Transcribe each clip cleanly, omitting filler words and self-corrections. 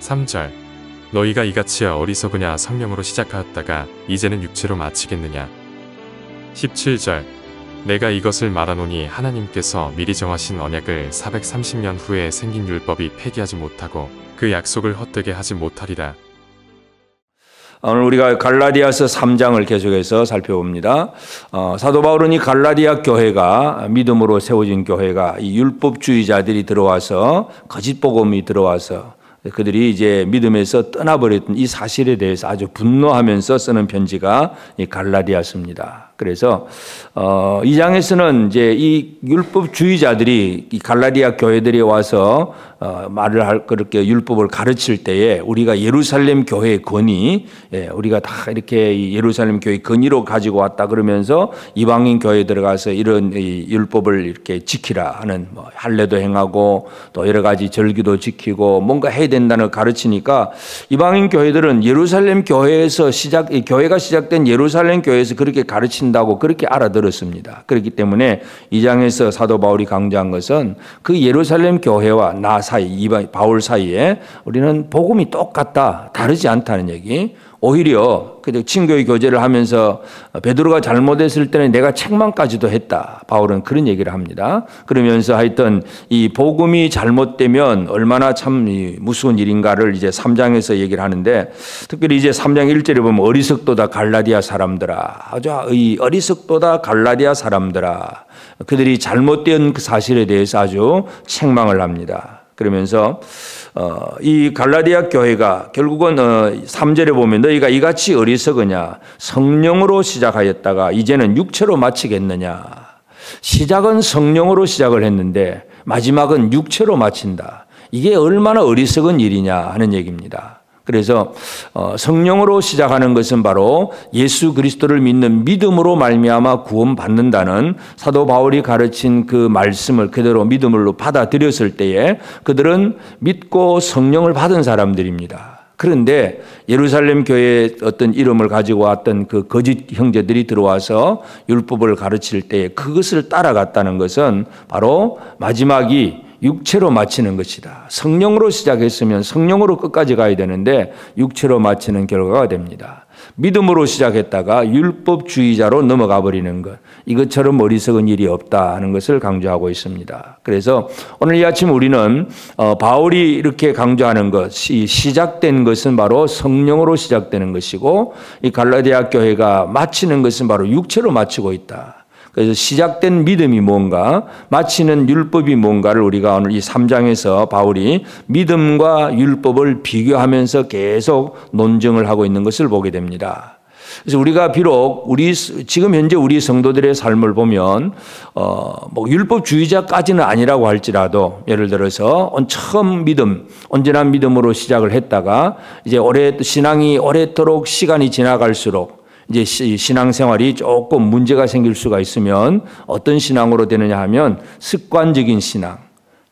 3절 너희가 이같이 어리석으냐 성령으로 시작하였다가 이제는 육체로 마치겠느냐. 17절 내가 이것을 말하노니 하나님께서 미리 정하신 언약을 430년 후에 생긴 율법이 폐기하지 못하고 그 약속을 헛되게 하지 못하리라. 오늘 우리가 갈라디아서 3장을 계속해서 살펴봅니다. 사도 바울은 이 갈라디아 교회가 믿음으로 세워진 교회가 이 율법주의자들이 들어와서 거짓 복음이 들어와서 그들이 이제 믿음에서 떠나버렸던 이 사실에 대해서 아주 분노하면서 쓰는 편지가 이 갈라디아서입니다. 그래서 이 장에서는 이제 이 율법주의자들이 이 갈라디아 교회들이 와서 그렇게 율법을 가르칠 때에 우리가 예루살렘 교회의 권위, 우리가 다 이렇게 예루살렘 교회 권위로 가지고 왔다 그러면서 이방인 교회에 들어가서 이런 율법을 이렇게 지키라 하는 할례도 행하고 또 여러 가지 절기도 지키고 뭔가 해야 된다는 걸 가르치니까 이방인 교회들은 예루살렘 교회에서 교회가 시작된 예루살렘 교회에서 그렇게 가르친다고 그렇게 알아들었습니다. 그렇기 때문에 이 장에서 사도 바울이 강조한 것은 그 예루살렘 교회와 나 사이, 바울 사이에 우리는 복음이 똑같다, 다르지 않다는 얘기. 오히려 친교의 교제를 하면서 베드로가 잘못했을 때는 내가 책망까지도 했다. 바울은 그런 얘기를 합니다. 그러면서 하여튼 이 복음이 잘못되면 얼마나 참 무서운 일인가를 이제 3장에서 얘기를 하는데 특별히 이제 3장 1절에 보면 어리석도다 갈라디아 사람들아. 아주 어리석도다 갈라디아 사람들아. 그들이 잘못된 그 사실에 대해서 아주 책망을 합니다. 그러면서 이 갈라디아 교회가 결국은 3절에 보면 너희가 이같이 어리석으냐 성령으로 시작하였다가 이제는 육체로 마치겠느냐. 시작은 성령으로 시작을 했는데 마지막은 육체로 마친다. 이게 얼마나 어리석은 일이냐 하는 얘기입니다. 그래서 성령으로 시작하는 것은 바로 예수 그리스도를 믿는 믿음으로 말미암아 구원받는다는 사도 바울이 가르친 그 말씀을 그대로 믿음으로 받아들였을 때에 그들은 믿고 성령을 받은 사람들입니다. 그런데 예루살렘 교회의 어떤 이름을 가지고 왔던 그 거짓 형제들이 들어와서 율법을 가르칠 때 그것을 따라갔다는 것은 바로 마지막이 육체로 마치는 것이다. 성령으로 시작했으면 성령으로 끝까지 가야 되는데 육체로 마치는 결과가 됩니다. 믿음으로 시작했다가 율법주의자로 넘어가 버리는 것. 이것처럼 어리석은 일이 없다 하는 것을 강조하고 있습니다. 그래서 오늘 이 아침 우리는 바울이 이렇게 강조하는 것이 시작된 것은 바로 성령으로 시작되는 것이고 이 갈라디아 교회가 마치는 것은 바로 육체로 마치고 있다. 그래서 시작된 믿음이 뭔가, 마치는 율법이 뭔가를 우리가 오늘 이 3장에서 바울이 믿음과 율법을 비교하면서 계속 논증을 하고 있는 것을 보게 됩니다. 그래서 우리가 비록 지금 현재 우리 성도들의 삶을 보면 율법주의자까지는 아니라고 할지라도 예를 들어서 처음 온전한 믿음으로 시작을 했다가 이제 신앙이 오래도록 시간이 지나갈수록 이제 신앙생활이 조금 문제가 생길 수가 있으면 어떤 신앙으로 되느냐 하면 습관적인 신앙,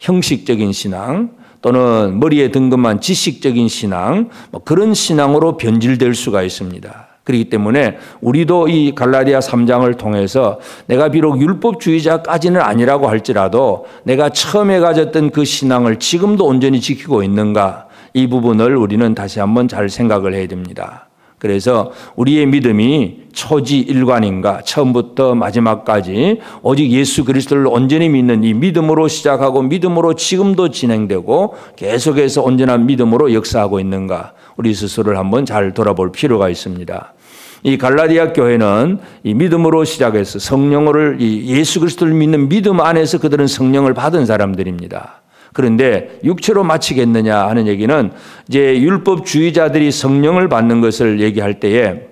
형식적인 신앙 또는 머리에 든 것만 지식적인 신앙 그런 신앙으로 변질될 수가 있습니다. 그렇기 때문에 우리도 이 갈라디아 3장을 통해서 내가 비록 율법주의자까지는 아니라고 할지라도 내가 처음에 가졌던 그 신앙을 지금도 온전히 지키고 있는가 이 부분을 우리는 다시 한번 잘 생각을 해야 됩니다. 그래서 우리의 믿음이 초지일관인가 처음부터 마지막까지 오직 예수 그리스도를 온전히 믿는 이 믿음으로 시작하고 믿음으로 지금도 진행되고 계속해서 온전한 믿음으로 역사하고 있는가 우리 스스로를 한번 잘 돌아볼 필요가 있습니다. 이 갈라디아 교회는 이 믿음으로 시작해서 성령을 예수 그리스도를 믿는 믿음 안에서 그들은 성령을 받은 사람들입니다. 그런데 육체로 마치겠느냐 하는 얘기는 이제 율법주의자들이 성령을 받는 것을 얘기할 때에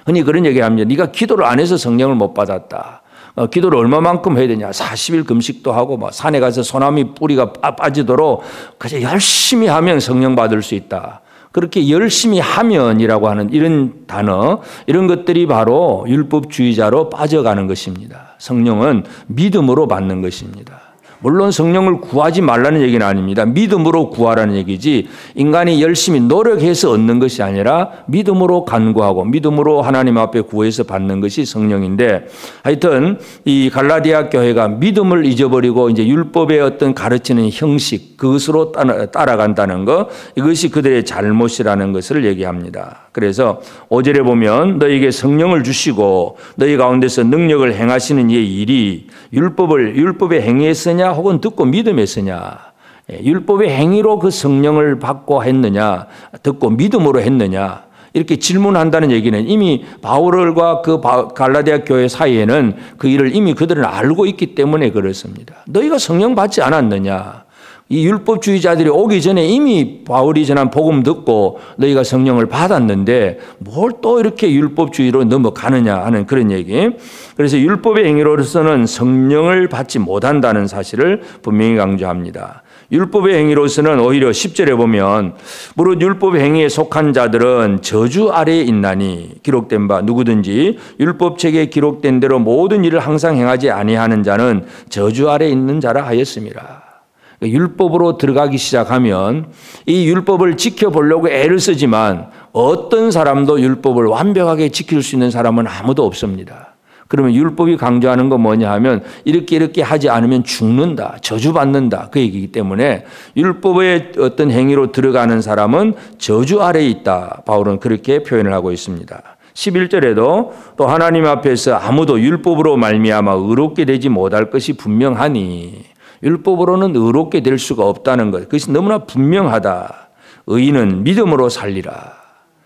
흔히 그런 얘기합니다. 네가 기도를 안 해서 성령을 못 받았다. 기도를 얼마만큼 해야 되냐. 40일 금식도 하고 산에 가서 소나무 뿌리가 빠지도록 그저 열심히 하면 성령 받을 수 있다. 그렇게 열심히 하면이라고 하는 이런 단어, 이런 것들이 바로 율법주의자로 빠져가는 것입니다. 성령은 믿음으로 받는 것입니다. 물론 성령을 구하지 말라는 얘기는 아닙니다. 믿음으로 구하라는 얘기지 인간이 열심히 노력해서 얻는 것이 아니라 믿음으로 간구하고 믿음으로 하나님 앞에 구해서 받는 것이 성령인데, 하여튼 이 갈라디아 교회가 믿음을 잊어버리고 이제 율법의 어떤 가르치는 형식, 그것으로 따라간다는 것, 이것이 그들의 잘못이라는 것을 얘기합니다. 그래서 5절에 보면 너희에게 성령을 주시고 너희 가운데서 능력을 행하시는 이의 일이 율법의 행위에 쓰냐 혹은 듣고 믿음에 쓰냐, 율법의 행위로 그 성령을 받고 했느냐 듣고 믿음으로 했느냐, 이렇게 질문한다는 얘기는 이미 바울과 그 갈라디아 교회 사이에는 그 일을 이미 그들은 알고 있기 때문에 그렇습니다. 너희가 성령 받지 않았느냐, 이 율법주의자들이 오기 전에 이미 바울이 전한 복음 듣고 너희가 성령을 받았는데 뭘 또 이렇게 율법주의로 넘어가느냐 하는 그런 얘기. 그래서 율법의 행위로서는 성령을 받지 못한다는 사실을 분명히 강조합니다. 율법의 행위로서는 오히려 10절에 보면 무릇 율법의 행위에 속한 자들은 저주 아래에 있나니 기록된 바 누구든지 율법책에 기록된 대로 모든 일을 항상 행하지 아니하는 자는 저주 아래에 있는 자라 하였습니다. 율법으로 들어가기 시작하면 이 율법을 지켜보려고 애를 쓰지만 어떤 사람도 율법을 완벽하게 지킬 수 있는 사람은 아무도 없습니다. 그러면 율법이 강조하는 건 뭐냐 하면 이렇게 하지 않으면 죽는다, 저주받는다, 그 얘기이기 때문에 율법의 어떤 행위로 들어가는 사람은 저주 아래에 있다. 바울은 그렇게 표현을 하고 있습니다. 11절에도 또 하나님 앞에서 아무도 율법으로 말미암아 의롭게 되지 못할 것이 분명하니, 율법으로는 의롭게 될 수가 없다는 것, 그것이 너무나 분명하다. 의인은 믿음으로 살리라.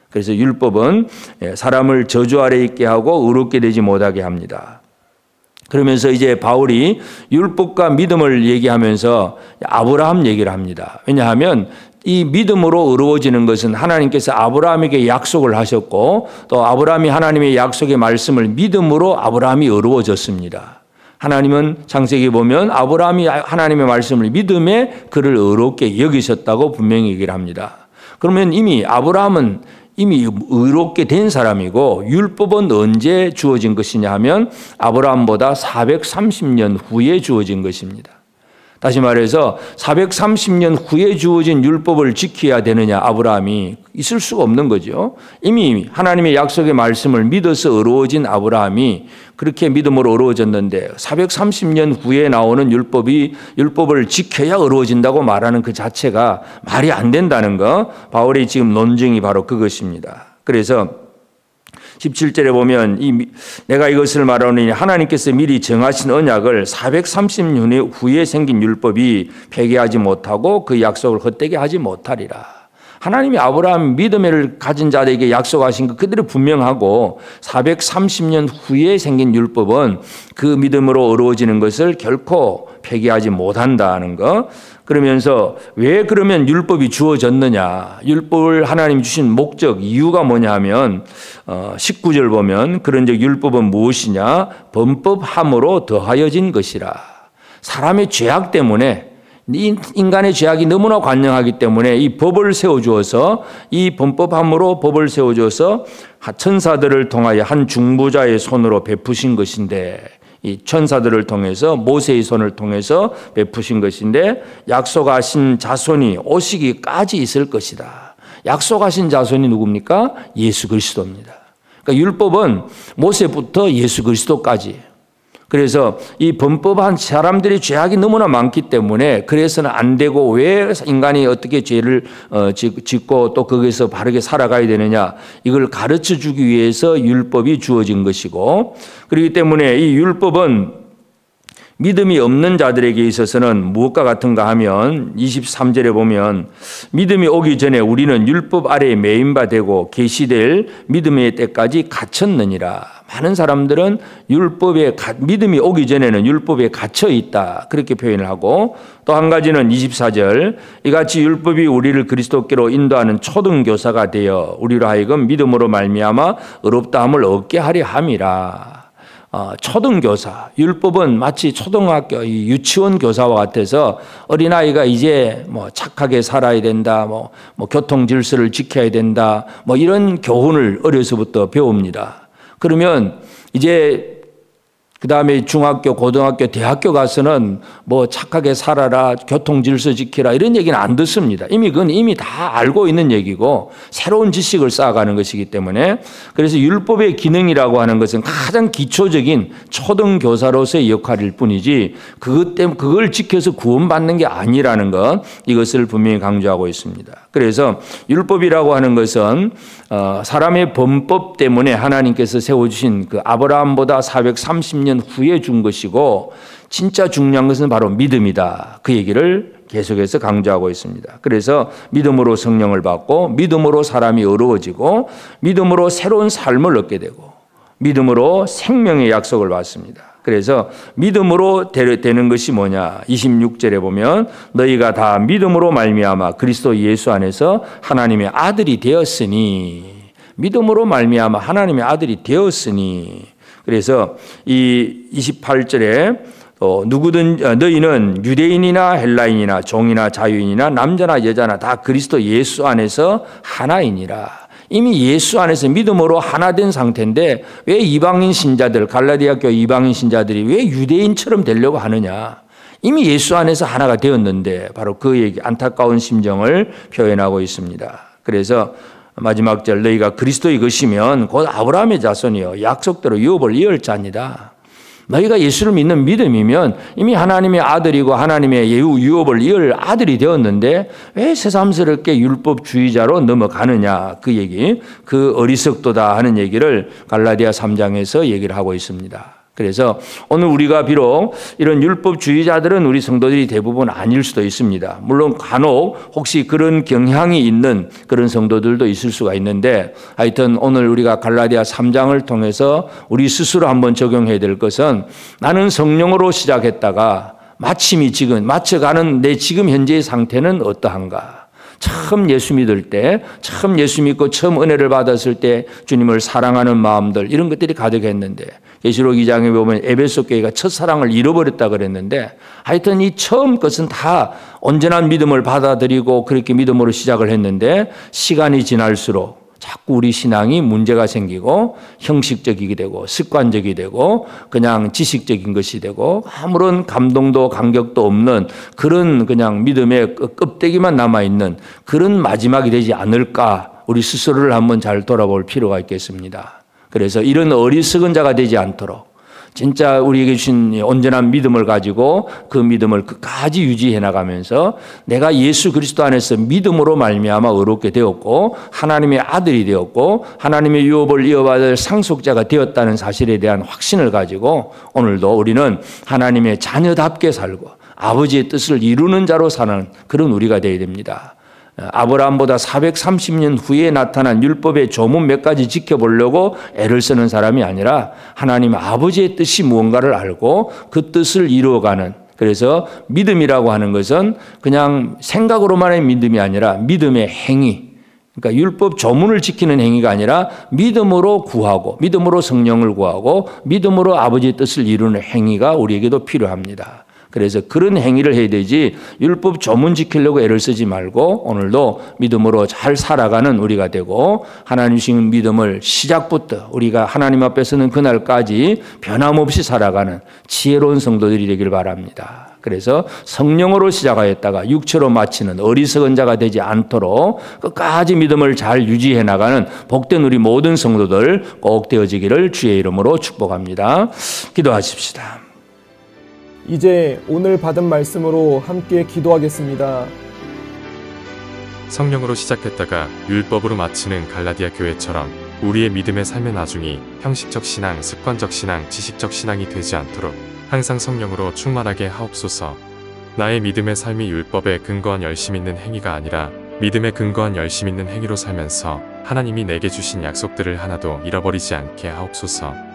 그래서 율법은 사람을 저주 아래 있게 하고 의롭게 되지 못하게 합니다. 그러면서 이제 바울이 율법과 믿음을 얘기하면서 아브라함 얘기를 합니다. 왜냐하면 이 믿음으로 의로워지는 것은 하나님께서 아브라함에게 약속을 하셨고 또 아브라함이 하나님의 약속의 말씀을 믿음으로 아브라함이 의로워졌습니다. 하나님은 창세기 보면 아브라함이 하나님의 말씀을 믿음에 그를 의롭게 여기셨다고 분명히 얘기를 합니다. 그러면 이미 아브라함은 이미 의롭게 된 사람이고 율법은 언제 주어진 것이냐 하면 아브라함보다 430년 후에 주어진 것입니다. 다시 말해서 430년 후에 주어진 율법을 지켜야 되느냐, 아브라함이 있을 수가 없는 거죠. 이미 하나님의 약속의 말씀을 믿어서 의로워진 아브라함이 그렇게 믿음으로 의로워졌는데 430년 후에 나오는 율법을 지켜야 의로워진다고 말하는 그 자체가 말이 안 된다는 거, 바울의 지금 논증이 바로 그것입니다. 그래서 17절에 보면 내가 이것을 말하노니 하나님께서 미리 정하신 언약을 430년 후에 생긴 율법이 폐기하지 못하고 그 약속을 헛되게 하지 못하리라. 하나님이 아브라함 믿음을 가진 자들에게 약속하신 것 그대로 분명하고 430년 후에 생긴 율법은 그 믿음으로 의로워지는 것을 결코 폐기하지 못한다는 것. 그러면서 왜 그러면 율법이 주어졌느냐, 율법을 하나님 주신 목적, 이유가 뭐냐 하면 19절 보면 그런즉 율법은 무엇이냐, 범법함으로 더하여진 것이라. 사람의 죄악 때문에, 인간의 죄악이 너무나 관영하기 때문에 이 법을 세워주어서, 이 범법함으로 법을 세워주어서 천사들을 통하여 한 중보자의 손으로 베푸신 것인데, 이 천사들을 통해서 모세의 손을 통해서 베푸신 것인데 약속하신 자손이 오시기까지 있을 것이다. 약속하신 자손이 누굽니까? 예수 그리스도입니다. 그러니까 율법은 모세부터 예수 그리스도까지. 그래서 이 범법한 사람들의 죄악이 너무나 많기 때문에 그래서는 안 되고 왜 인간이 어떻게 죄를 짓고 또 거기서 바르게 살아가야 되느냐, 이걸 가르쳐 주기 위해서 율법이 주어진 것이고, 그렇기 때문에 이 율법은 믿음이 없는 자들에게 있어서는 무엇과 같은가 하면 23절에 보면 믿음이 오기 전에 우리는 율법 아래에 매인 바 되고 계시될 믿음의 때까지 갇혔느니라. 많은 사람들은 믿음이 오기 전에는 율법에 갇혀 있다, 그렇게 표현을 하고, 또 한 가지는 24절 이같이 율법이 우리를 그리스도께로 인도하는 초등교사가 되어 우리로 하여금 믿음으로 말미암아 의롭다함을 얻게 하려 함이라. 초등교사, 율법은 마치 초등학교 유치원 교사와 같아서 어린아이가 이제 뭐 착하게 살아야 된다, 뭐 교통 질서를 지켜야 된다, 뭐 이런 교훈을 어려서부터 배웁니다. 그러면 이제 그 다음에 중학교, 고등학교, 대학교 가서는 뭐 착하게 살아라, 교통 질서 지키라 이런 얘기는 안 듣습니다. 그건 이미 다 알고 있는 얘기고 새로운 지식을 쌓아가는 것이기 때문에 그래서 율법의 기능이라고 하는 것은 가장 기초적인 초등교사로서의 역할일 뿐이지 그걸 지켜서 구원받는 게 아니라는 것 이것을 분명히 강조하고 있습니다. 그래서 율법이라고 하는 것은 사람의 범법 때문에 하나님께서 세워주신 그 아브라함보다 430년 후에 준 것이고 진짜 중요한 것은 바로 믿음이다. 그 얘기를 계속해서 강조하고 있습니다. 그래서 믿음으로 성령을 받고 믿음으로 사람이 어려워지고 믿음으로 새로운 삶을 얻게 되고 믿음으로 생명의 약속을 받습니다. 그래서 믿음으로 되는 것이 뭐냐? 26절에 보면 너희가 다 믿음으로 말미암아 그리스도 예수 안에서 하나님의 아들이 되었으니 믿음으로 말미암아 하나님의 아들이 되었으니 그래서 이 28절에 너희는 유대인이나 헬라인이나 종이나 자유인이나 남자나 여자나 다 그리스도 예수 안에서 하나이니라. 이미 예수 안에서 믿음으로 하나 된 상태인데 왜 이방인 신자들, 갈라디아 교회 이방인 신자들이 왜 유대인처럼 되려고 하느냐? 이미 예수 안에서 하나가 되었는데 바로 그 얘기, 안타까운 심정을 표현하고 있습니다. 그래서 마지막 절 너희가 그리스도의 것이면 곧 아브라함의 자손이요 약속대로 유업을 이을 자니다. 너희가 예수를 믿는 믿음이면 이미 하나님의 아들이고 하나님의 유업을 이을 아들이 되었는데 왜 새삼스럽게 율법주의자로 넘어가느냐 그 얘기 그 어리석도다 하는 얘기를 갈라디아 3장에서 얘기를 하고 있습니다. 그래서 오늘 우리가 비록 이런 율법주의자들은 우리 성도들이 대부분 아닐 수도 있습니다. 물론 간혹 혹시 그런 경향이 있는 그런 성도들도 있을 수가 있는데 하여튼 오늘 우리가 갈라디아 3장을 통해서 우리 스스로 한번 적용해야 될 것은 나는 성령으로 시작했다가 마침이 지금 맞춰가는 내 지금 현재의 상태는 어떠한가? 처음 예수 믿을 때, 처음 예수 믿고 처음 은혜를 받았을 때 주님을 사랑하는 마음들 이런 것들이 가득했는데 계시록 2장에 보면 에베소 교회가 첫사랑을 잃어버렸다 그랬는데 하여튼 이 처음 것은 다 온전한 믿음을 받아들이고 그렇게 믿음으로 시작을 했는데 시간이 지날수록 자꾸 우리 신앙이 문제가 생기고 형식적이게 되고 습관적이 되고 그냥 지식적인 것이 되고 아무런 감동도 감격도 없는 그런 그냥 믿음의 껍데기만 남아있는 그런 마지막이 되지 않을까 우리 스스로를 한번 잘 돌아볼 필요가 있겠습니다. 그래서 이런 어리석은 자가 되지 않도록 진짜 우리에게 주신 온전한 믿음을 가지고 그 믿음을 끝까지 유지해 나가면서 내가 예수 그리스도 안에서 믿음으로 말미암아 의롭게 되었고 하나님의 아들이 되었고 하나님의 유업을 이어받을 상속자가 되었다는 사실에 대한 확신을 가지고 오늘도 우리는 하나님의 자녀답게 살고 아버지의 뜻을 이루는 자로 사는 그런 우리가 되어야 됩니다. 아브라함보다 430년 후에 나타난 율법의 조문 몇 가지 지켜보려고 애를 쓰는 사람이 아니라 하나님 아버지의 뜻이 무언가를 알고 그 뜻을 이루어가는 그래서 믿음이라고 하는 것은 그냥 생각으로만의 믿음이 아니라 믿음의 행위 그러니까 율법 조문을 지키는 행위가 아니라 믿음으로 구하고 믿음으로 성령을 구하고 믿음으로 아버지의 뜻을 이루는 행위가 우리에게도 필요합니다. 그래서 그런 행위를 해야 되지 율법 조문 지키려고 애를 쓰지 말고 오늘도 믿음으로 잘 살아가는 우리가 되고 하나님 주신 믿음을 시작부터 우리가 하나님 앞에 서는 그날까지 변함없이 살아가는 지혜로운 성도들이 되길 바랍니다. 그래서 성령으로 시작하였다가 육체로 마치는 어리석은 자가 되지 않도록 끝까지 믿음을 잘 유지해 나가는 복된 우리 모든 성도들 꼭 되어지기를 주의 이름으로 축복합니다. 기도하십시다. 이제 오늘 받은 말씀으로 함께 기도하겠습니다. 성령으로 시작했다가 율법으로 마치는 갈라디아 교회처럼 우리의 믿음의 삶의 나중이 형식적 신앙, 습관적 신앙, 지식적 신앙이 되지 않도록 항상 성령으로 충만하게 하옵소서. 나의 믿음의 삶이 율법에 근거한 열심 있는 행위가 아니라 믿음에 근거한 열심 있는 행위로 살면서 하나님이 내게 주신 약속들을 하나도 잃어버리지 않게 하옵소서.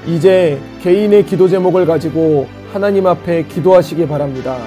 이제 개인의 기도 제목을 가지고 하나님 앞에 기도하시기 바랍니다.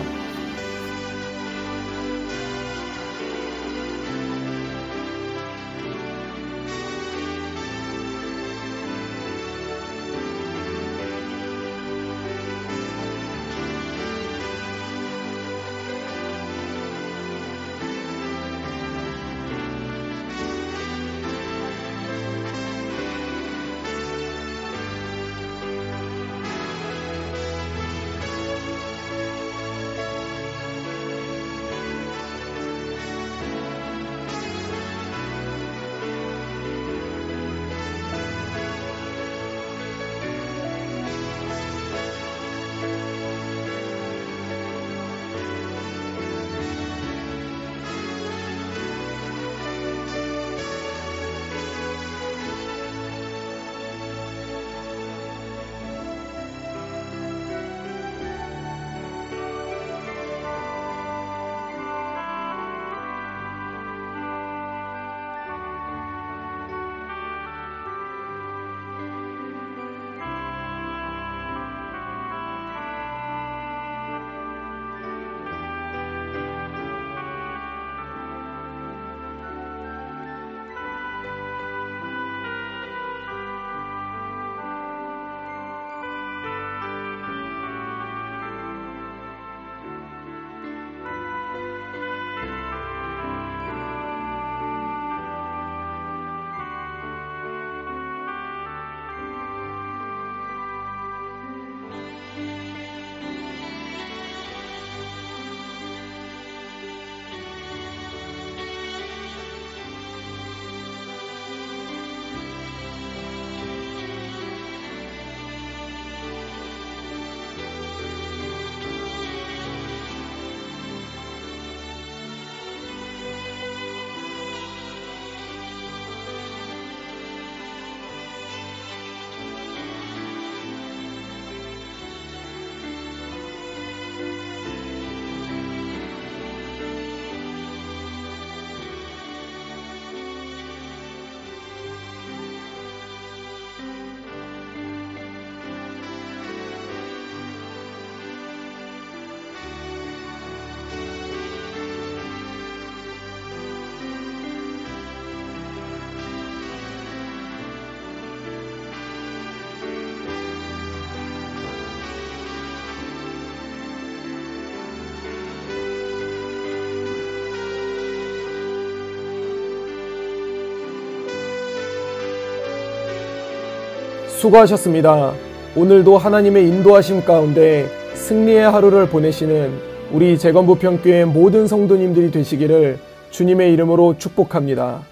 수고하셨습니다. 오늘도 하나님의 인도하심 가운데 승리의 하루를 보내시는 우리 재건부평교회 모든 성도님들이 되시기를 주님의 이름으로 축복합니다.